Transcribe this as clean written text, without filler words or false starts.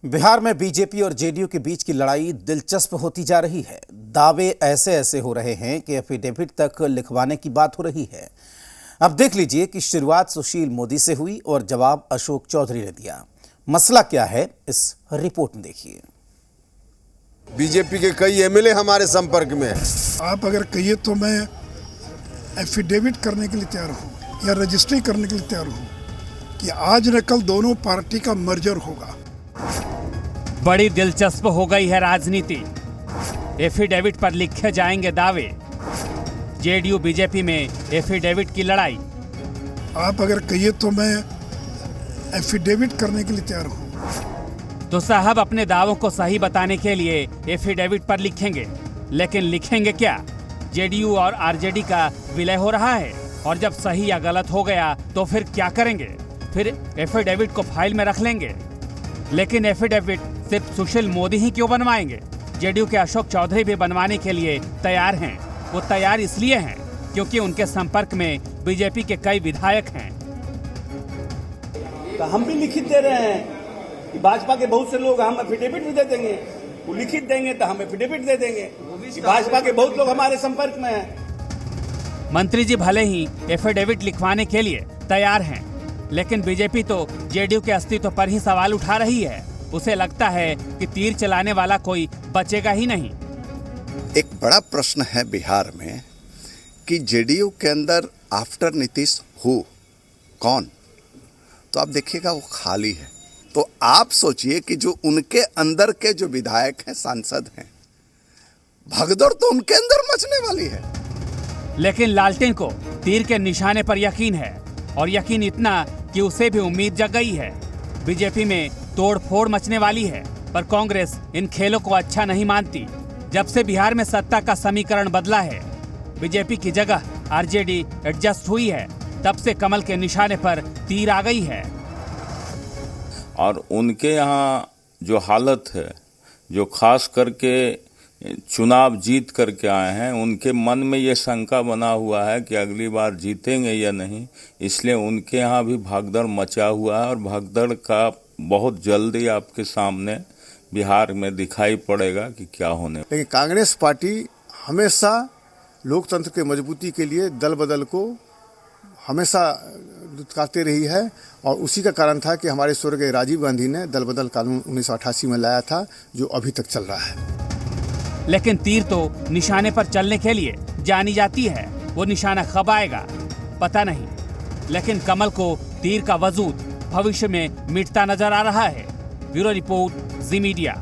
बिहार में बीजेपी और जेडीयू के बीच की लड़ाई दिलचस्प होती जा रही है। दावे ऐसे ऐसे हो रहे हैं कि एफिडेविट तक लिखवाने की बात हो रही है। अब देख लीजिए कि शुरुआत सुशील मोदी से हुई और जवाब अशोक चौधरी ने दिया। मसला क्या है, इस रिपोर्ट में देखिए। बीजेपी के कई एमएलए हमारे संपर्क में हैं। आप अगर कहिए तो मैं एफिडेविट करने के लिए तैयार हूँ या रजिस्ट्री करने के लिए तैयार हूँ कि आज न कल दोनों पार्टी का मर्जर होगा। बड़ी दिलचस्प हो गई है राजनीति। एफिडेविट पर लिखे जाएंगे दावे। जेडीयू बीजेपी में एफिडेविट की लड़ाई। आप अगर कहिए तो मैं एफिडेविट करने के लिए तैयार हूँ। तो साहब अपने दावों को सही बताने के लिए एफिडेविट पर लिखेंगे, लेकिन लिखेंगे क्या? जेडीयू और आरजेडी का विलय हो रहा है और जब सही या गलत हो गया तो फिर क्या करेंगे? फिर एफिडेविट को फाइल में रख लेंगे। लेकिन एफिडेविट सिर्फ सुशील मोदी ही क्यों बनवाएंगे? जेडीयू के अशोक चौधरी भी बनवाने के लिए तैयार हैं। वो तैयार इसलिए हैं क्योंकि उनके संपर्क में बीजेपी के कई विधायक हैं। तो हम भी लिखित दे रहे हैं कि भाजपा के बहुत से लोग हम एफिडेविट भी दे देंगे। वो लिखित देंगे तो हम एफिडेविट दे देंगे। भाजपा के बहुत लोग हमारे संपर्क में हैं। मंत्री जी भले ही एफिडेविट लिखवाने के लिए तैयार हैं, लेकिन बीजेपी तो जेडीयू के अस्तित्व पर ही सवाल उठा रही है। उसे लगता है कि तीर चलाने वाला कोई बचेगा ही नहीं। एक बड़ा प्रश्न है बिहार में कि जेडीयू के अंदर आफ्टर नीतीश कौन? तो आप देखिएगा वो खाली है। तो आप सोचिए कि जो उनके अंदर के जो विधायक हैं, सांसद हैं, भगदड़ तो उनके अंदर मचने वाली है। लेकिन लालटेन को तीर के निशाने पर यकीन है, और यकीन इतना कि उसे भी उम्मीद जग गई है। बीजेपी में तोड़फोड़ मचने वाली है, पर कांग्रेस इन खेलों को अच्छा नहीं मानती। जब से बिहार में सत्ता का समीकरण बदला है, बीजेपी की जगह आरजेडी एडजस्ट हुई है, तब से कमल के निशाने पर तीर आ गई है। और उनके यहाँ जो हालत है, जो खास करके चुनाव जीत करके आए हैं, उनके मन में ये शंका बना हुआ है कि अगली बार जीतेंगे या नहीं। इसलिए उनके यहाँ भी भागदड़ मचा हुआ है और भागदड़ का बहुत जल्दी आपके सामने बिहार में दिखाई पड़ेगा कि क्या होने। लेकिन कांग्रेस पार्टी हमेशा लोकतंत्र के मजबूती के लिए दल बदल को हमेशा दुत्कारते रही है, और उसी का कारण था कि हमारे स्वर्गीय राजीव गांधी ने दल बदल कानून 1988 में लाया था, जो अभी तक चल रहा है। लेकिन तीर तो निशाने पर चलने के लिए जानी जाती है। वो निशाना कब आएगा पता नहीं, लेकिन कमल को तीर का वजूद भविष्य में मिटता नजर आ रहा है। ब्यूरो रिपोर्ट, जी मीडिया।